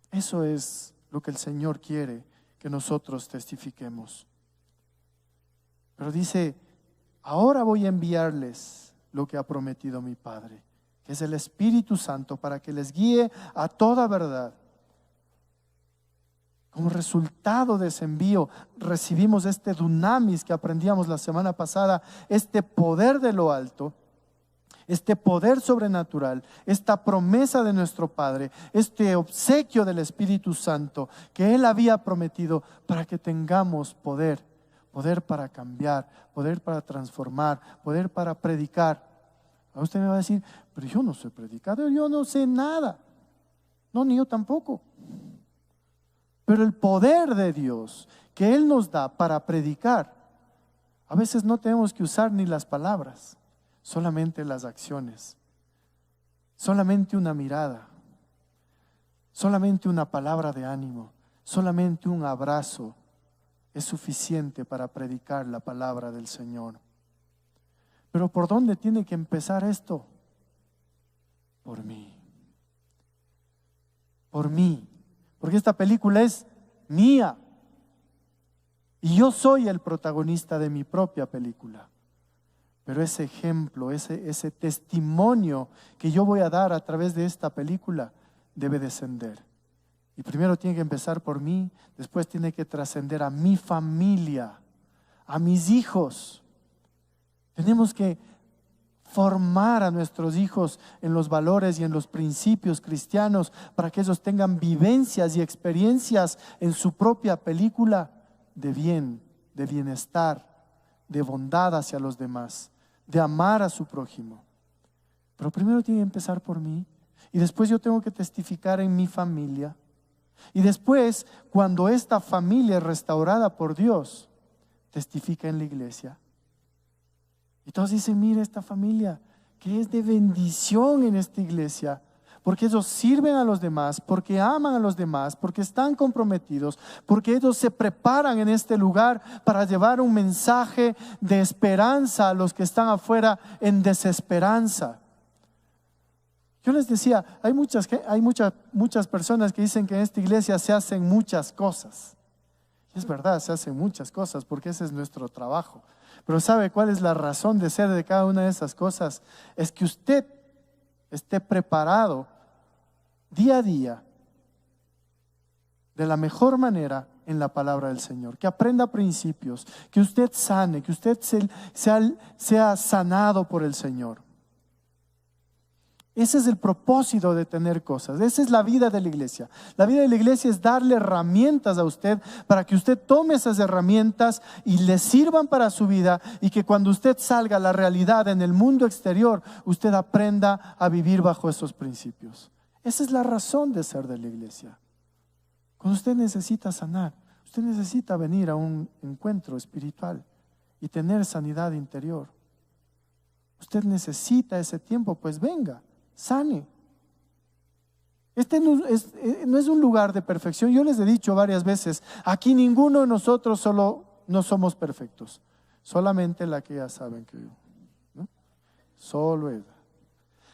Eso es lo que el Señor quiere que nosotros testifiquemos. Pero dice, ahora voy a enviarles lo que ha prometido mi Padre, que es el Espíritu Santo, para que les guíe a toda verdad. Como resultado de ese envío recibimos este dunamis que aprendíamos la semana pasada, este poder de lo alto, este poder sobrenatural, esta promesa de nuestro Padre, este obsequio del Espíritu Santo que Él había prometido para que tengamos poder para cambiar, poder para transformar, poder para predicar. A usted me va a decir, pero yo no soy predicador, yo no sé nada. No, ni yo tampoco. Pero el poder de Dios que Él nos da para predicar, a veces no tenemos que usar ni las palabras, solamente las acciones, solamente una mirada, solamente una palabra de ánimo, solamente un abrazo es suficiente para predicar la palabra del Señor. Pero ¿por dónde tiene que empezar esto? Por mí. Por mí. Porque esta película es mía. Y yo soy el protagonista de mi propia película. Pero ese ejemplo, ese testimonio que yo voy a dar a través de esta película debe descender. Y primero tiene que empezar por mí, después tiene que trascender a mi familia, a mis hijos. Tenemos que formar a nuestros hijos en los valores y en los principios cristianos para que ellos tengan vivencias y experiencias en su propia película de bien, de bienestar, de bondad hacia los demás, de amar a su prójimo. Pero primero tiene que empezar por mí y después yo tengo que testificar en mi familia. Y después, cuando esta familia es restaurada por Dios, testifica en la iglesia. Y todos dicen, mira esta familia que es de bendición en esta iglesia, porque ellos sirven a los demás, porque aman a los demás, porque están comprometidos, porque ellos se preparan en este lugar para llevar un mensaje de esperanza a los que están afuera en desesperanza. Yo les decía, hay muchas personas que dicen que en esta iglesia se hacen muchas cosas. Y es verdad, se hacen muchas cosas porque ese es nuestro trabajo. Pero ¿sabe cuál es la razón de ser de cada una de esas cosas? Es que usted esté preparado día a día de la mejor manera en la palabra del Señor, que aprenda principios, que usted sane, que usted sea sanado por el Señor. Ese es el propósito de tener cosas. Esa es la vida de la iglesia. La vida de la iglesia es darle herramientas a usted para que usted tome esas herramientas y le sirvan para su vida, y que cuando usted salga a la realidad en el mundo exterior, usted aprenda a vivir bajo esos principios. Esa es la razón de ser de la iglesia. Cuando usted necesita sanar, usted necesita venir a un encuentro espiritual y tener sanidad interior. Usted necesita ese tiempo, pues venga, sane. Este no es un lugar de perfección. Yo les he dicho varias veces, aquí ninguno de nosotros no somos perfectos. Solamente la que ya saben que yo, ¿no? Solo ella.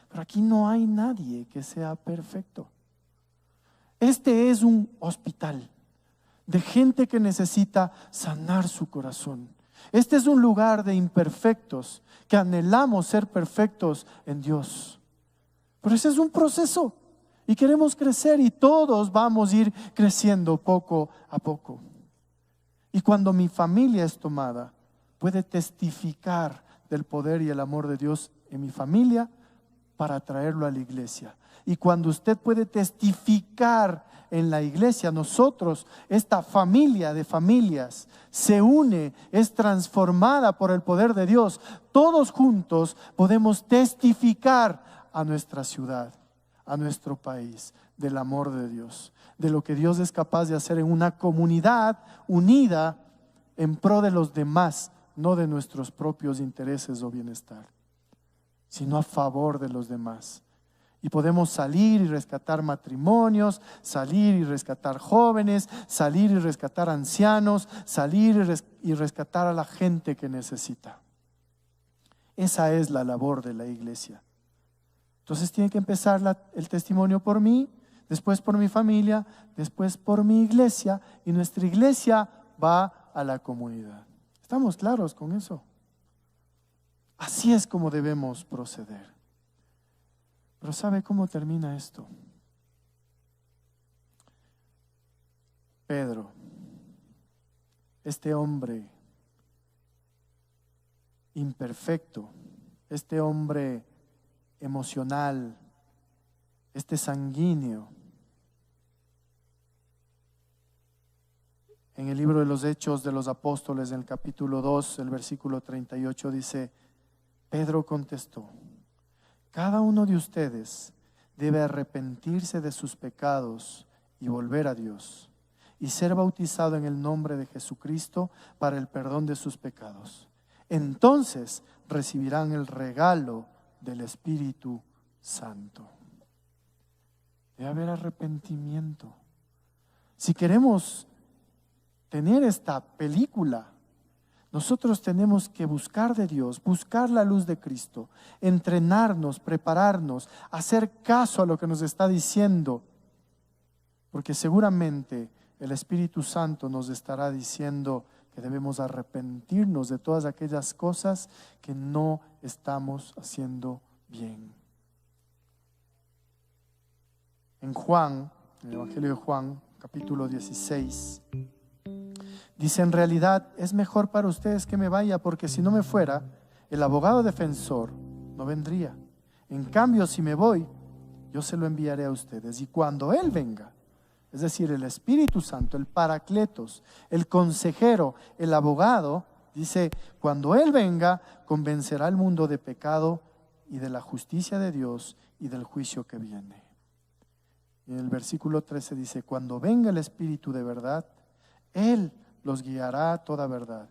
Pero aquí no hay nadie que sea perfecto. Este es un hospital de gente que necesita sanar su corazón. Este es un lugar de imperfectos que anhelamos ser perfectos en Dios. Pero ese es un proceso y queremos crecer y todos vamos a ir creciendo poco a poco. Y cuando mi familia es tomada, puede testificar del poder y el amor de Dios en mi familia para traerlo a la iglesia. Y cuando usted puede testificar en la iglesia, nosotros, esta familia de familias, se une, es transformada por el poder de Dios. Todos juntos podemos testificar a nuestra ciudad, a nuestro país, del amor de Dios, de lo que Dios es capaz de hacer en una comunidad unida en pro de los demás, no de nuestros propios intereses o bienestar, sino a favor de los demás. Y podemos salir y rescatar matrimonios, salir y rescatar jóvenes, salir y rescatar ancianos, salir y rescatar a la gente que necesita. Esa es la labor de la iglesia. Entonces tiene que empezar el testimonio por mí, después por mi familia, después por mi iglesia, y nuestra iglesia va a la comunidad. ¿Estamos claros con eso? Así es como debemos proceder. Pero ¿sabe cómo termina esto? Pedro, este hombre imperfecto, este hombre emocional, este sanguíneo, en el libro de los Hechos de los Apóstoles, en el capítulo 2, el versículo 38 dice: Pedro contestó: cada uno de ustedes debe arrepentirse de sus pecados y volver a Dios y ser bautizado en el nombre de Jesucristo para el perdón de sus pecados. Entonces recibirán el regalo del Espíritu Santo. Debe haber arrepentimiento. Si queremos tener esta película, nosotros tenemos que buscar de Dios, buscar la luz de Cristo, entrenarnos, prepararnos, hacer caso a lo que nos está diciendo, porque seguramente el Espíritu Santo nos estará diciendo que debemos arrepentirnos de todas aquellas cosas que no estamos haciendo bien. En Juan, en el Evangelio de Juan, capítulo 16, dice: en realidad es mejor para ustedes que me vaya, porque si no me fuera, el abogado defensor no vendría. En cambio, si me voy, yo se lo enviaré a ustedes. Y cuando Él venga, es decir, el Espíritu Santo, el Paracletos, el consejero, el abogado, dice, cuando Él venga, convencerá al mundo de pecado y de la justicia de Dios y del juicio que viene. Y en el versículo 13 dice: cuando venga el Espíritu de verdad, Él los guiará a toda verdad.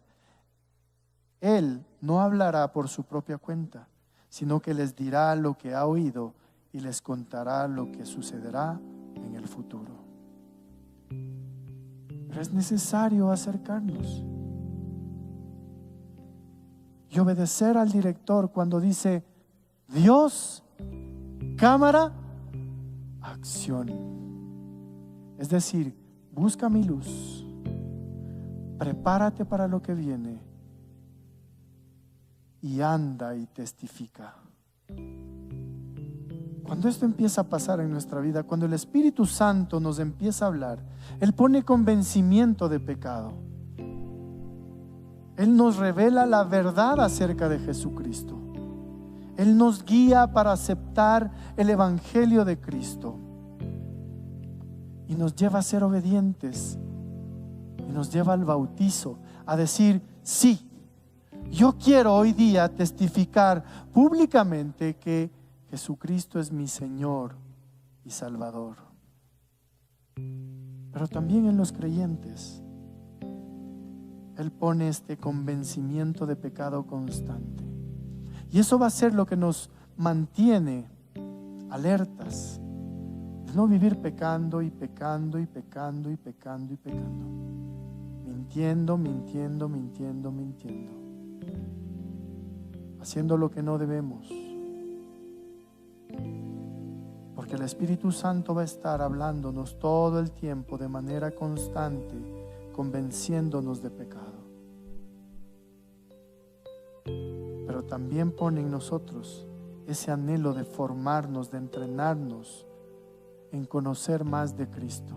Él no hablará por su propia cuenta, sino que les dirá lo que ha oído y les contará lo que sucederá en el futuro. Pero es necesario acercarnos y obedecer al director cuando dice: Dios, cámara, acción. Es decir, busca mi luz, prepárate para lo que viene y anda y testifica. Cuando esto empieza a pasar en nuestra vida, cuando el Espíritu Santo nos empieza a hablar, Él pone convencimiento de pecado. Él nos revela la verdad acerca de Jesucristo. Él nos guía para aceptar el Evangelio de Cristo y nos lleva a ser obedientes y nos lleva al bautizo, a decir: sí, yo quiero hoy día testificar públicamente que Jesucristo es mi Señor y Salvador. Pero también en los creyentes, Él pone este convencimiento de pecado constante. Y eso va a ser lo que nos mantiene alertas. No vivir pecando y pecando y pecando y pecando y pecando. Mintiendo, mintiendo, mintiendo, mintiendo. Haciendo lo que no debemos. Porque el Espíritu Santo va a estar hablándonos todo el tiempo de manera constante, convenciéndonos de pecado. Pero también pone en nosotros ese anhelo de formarnos, de entrenarnos en conocer más de Cristo,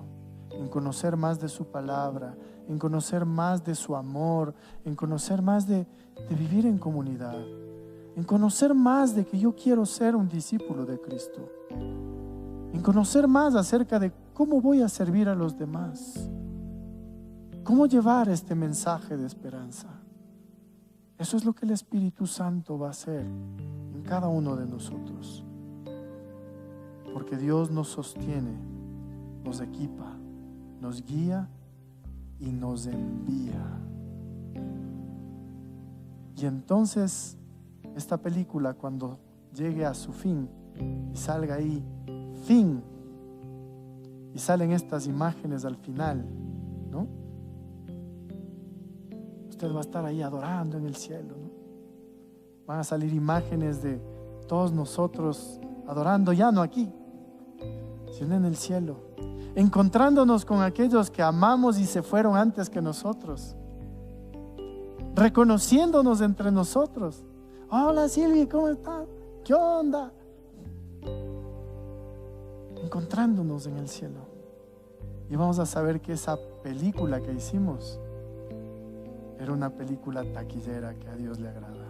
en conocer más de su palabra, en conocer más de su amor, en conocer más de vivir en comunidad, en conocer más de que yo quiero ser un discípulo de Cristo, en conocer más acerca de cómo voy a servir a los demás, cómo llevar este mensaje de esperanza. Eso es lo que el Espíritu Santo va a hacer en cada uno de nosotros. Porque Dios nos sostiene, nos equipa, nos guía y nos envía. Y entonces esta película, cuando llegue a su fin y salga ahí, fin, y salen estas imágenes al final, ¿no? Usted va a estar ahí adorando en el cielo, ¿no? Van a salir imágenes de todos nosotros adorando, ya no aquí, sino en el cielo, encontrándonos con aquellos que amamos y se fueron antes que nosotros, reconociéndonos entre nosotros. Hola Silvia, ¿cómo estás? ¿Qué onda? Encontrándonos en el cielo. Y vamos a saber que esa película que hicimos era una película taquillera que a Dios le agrada.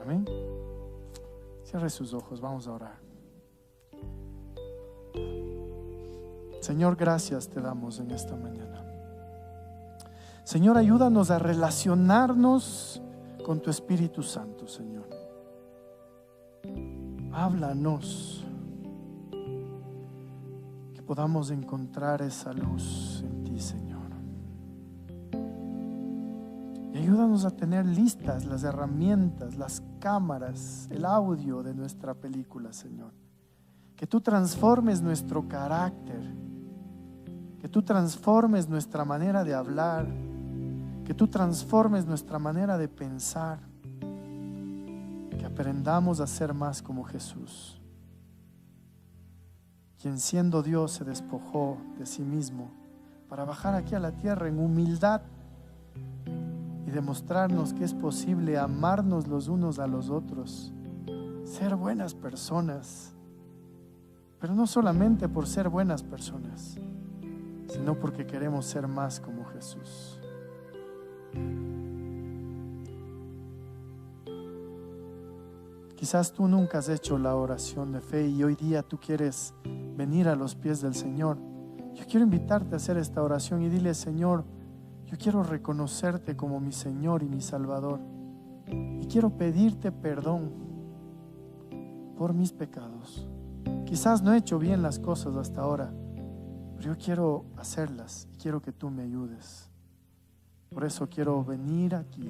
Amén. Cierre sus ojos, vamos a orar. Señor, gracias te damos en esta mañana. Señor, ayúdanos a relacionarnos con tu Espíritu Santo, Señor. Háblanos, que podamos encontrar esa luz en ti, Señor. Y ayúdanos a tener listas las herramientas, las cámaras, el audio de nuestra película, Señor. Que tú transformes nuestro carácter, que tú transformes nuestra manera de hablar, que tú transformes nuestra manera de pensar, que aprendamos a ser más como Jesús, quien siendo Dios se despojó de sí mismo para bajar aquí a la tierra en humildad y demostrarnos que es posible amarnos los unos a los otros, ser buenas personas, pero no solamente por ser buenas personas, sino porque queremos ser más como Jesús. Quizás tú nunca has hecho la oración de fe y hoy día tú quieres venir a los pies del Señor. Yo quiero invitarte a hacer esta oración y dile: Señor, yo quiero reconocerte como mi Señor y mi Salvador y quiero pedirte perdón por mis pecados. Quizás no he hecho bien las cosas hasta ahora, pero yo quiero hacerlas y quiero que tú me ayudes. Por eso quiero venir aquí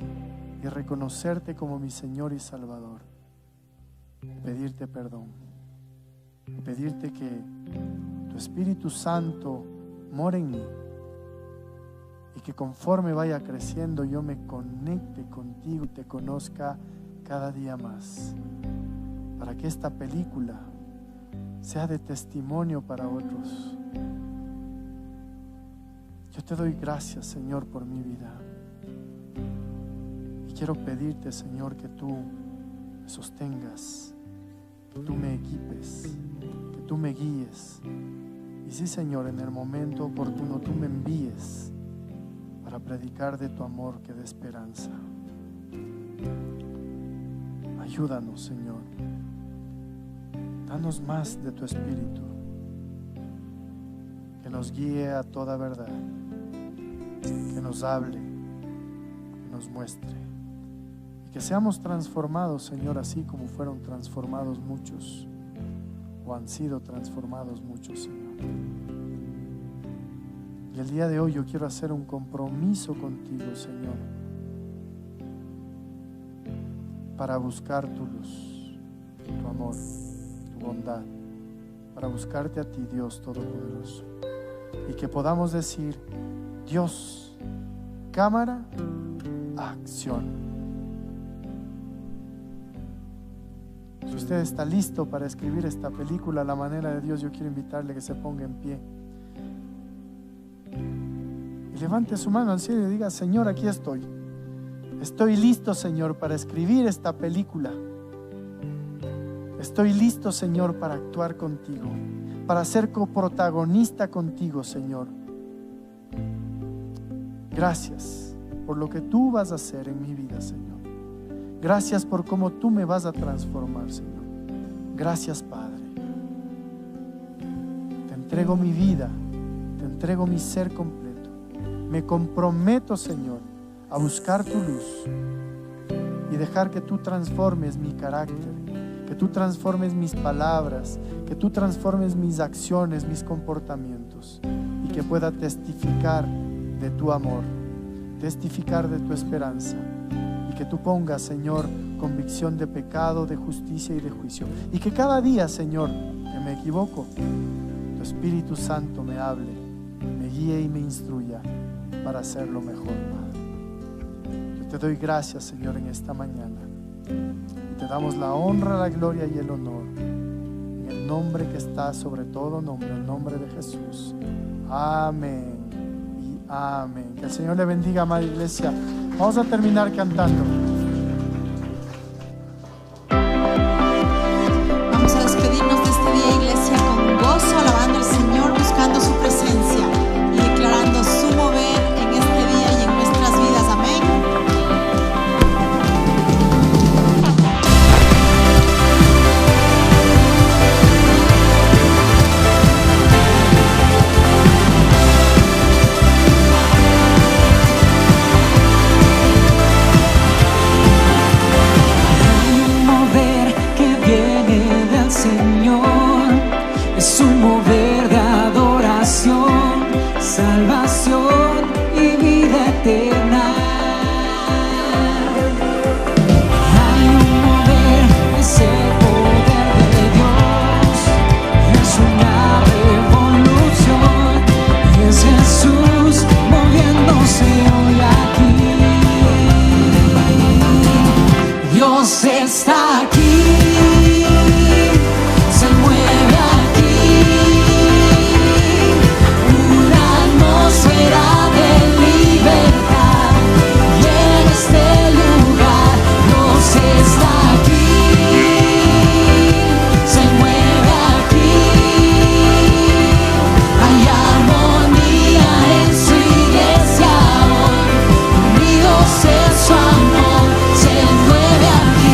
y reconocerte como mi Señor y Salvador, pedirte perdón, pedirte que tu Espíritu Santo more en mí y que conforme vaya creciendo yo me conecte contigo y te conozca cada día más, para que esta película sea de testimonio para otros. Yo te doy gracias, Señor, por mi vida. Y quiero pedirte, Señor, que tú me sostengas, que tú me equipes, que tú me guíes. Y sí, Señor, en el momento oportuno tú me envíes para predicar de tu amor que da esperanza. Ayúdanos, Señor. Danos más de tu Espíritu, que nos guíe a toda verdad, que nos hable, que nos muestre, y que seamos transformados, Señor, así como fueron transformados muchos, o han sido transformados muchos, Señor. Y el día de hoy yo quiero hacer un compromiso contigo, Señor, para buscar tu luz, tu amor, tu bondad, para buscarte a ti, Dios Todopoderoso. Y que podamos decir: Dios, cámara, acción. Si usted está listo para escribir esta película a la manera de Dios, yo quiero invitarle a que se ponga en pie y levante su mano al cielo y diga: Señor, aquí estoy. Estoy listo, Señor, para escribir esta película. Estoy listo, Señor, para actuar contigo, para ser coprotagonista contigo, Señor. Gracias por lo que tú vas a hacer en mi vida, Señor. Gracias por cómo tú me vas a transformar, Señor. Gracias, Padre. Te entrego mi vida, te entrego mi ser completo. Me comprometo, Señor, a buscar tu luz y dejar que tú transformes mi carácter, que tú transformes mis palabras, que tú transformes mis acciones, mis comportamientos, y que pueda testificar de tu amor, testificar de tu esperanza, y que tú pongas, Señor, convicción de pecado, de justicia y de juicio, y que cada día, Señor, que me equivoco, tu Espíritu Santo me hable, me guíe y me instruya para hacerlo mejor, Padre. Yo te doy gracias, Señor, en esta mañana, y te damos la honra, la gloria y el honor en el nombre que está sobre todo nombre, el nombre de Jesús. Amén y amén. Que el Señor le bendiga, amada iglesia. Vamos a terminar cantando. Vamos a despedirnos de este día, iglesia, con gozo, alabando al Señor, buscando su presencia y declarando su mover en este día y en nuestras vidas. Amén. Señor, es un mover de adoración, salvación y vida eterna. Hay un mover, es el poder de Dios, es una revolución, es Jesús moviéndose hoy aquí. Dios está aquí. Su amor se mueve aquí.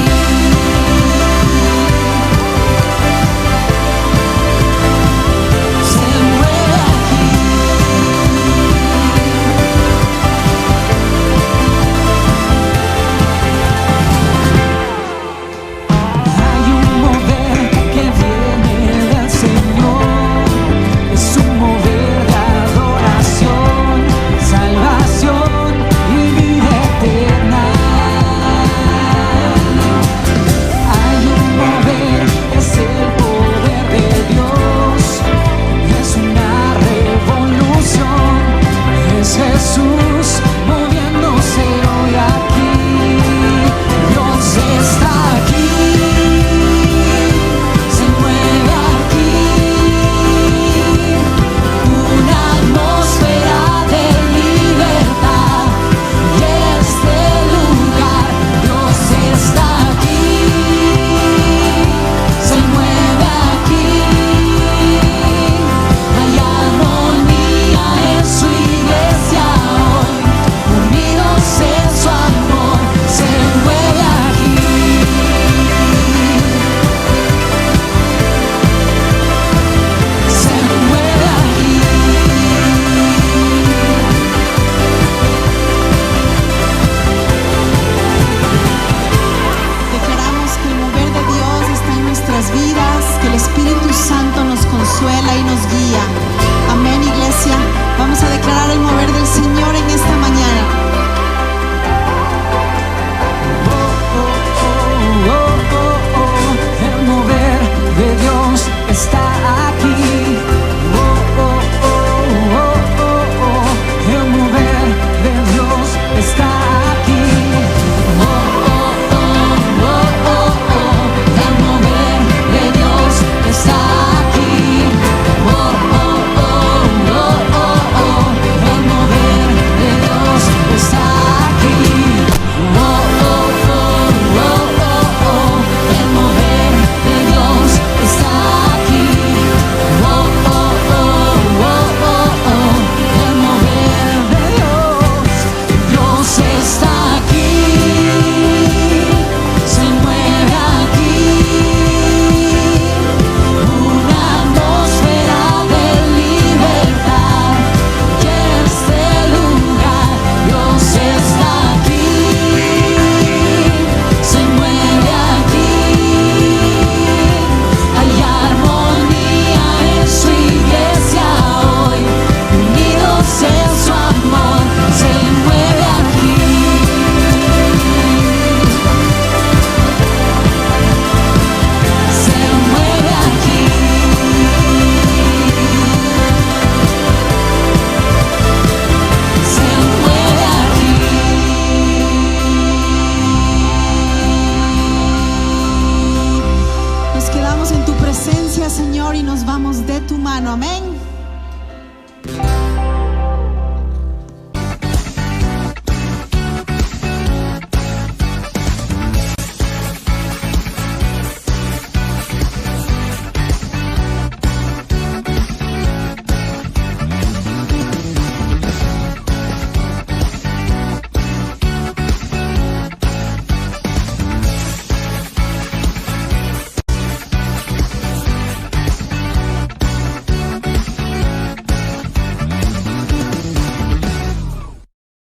mano, amén.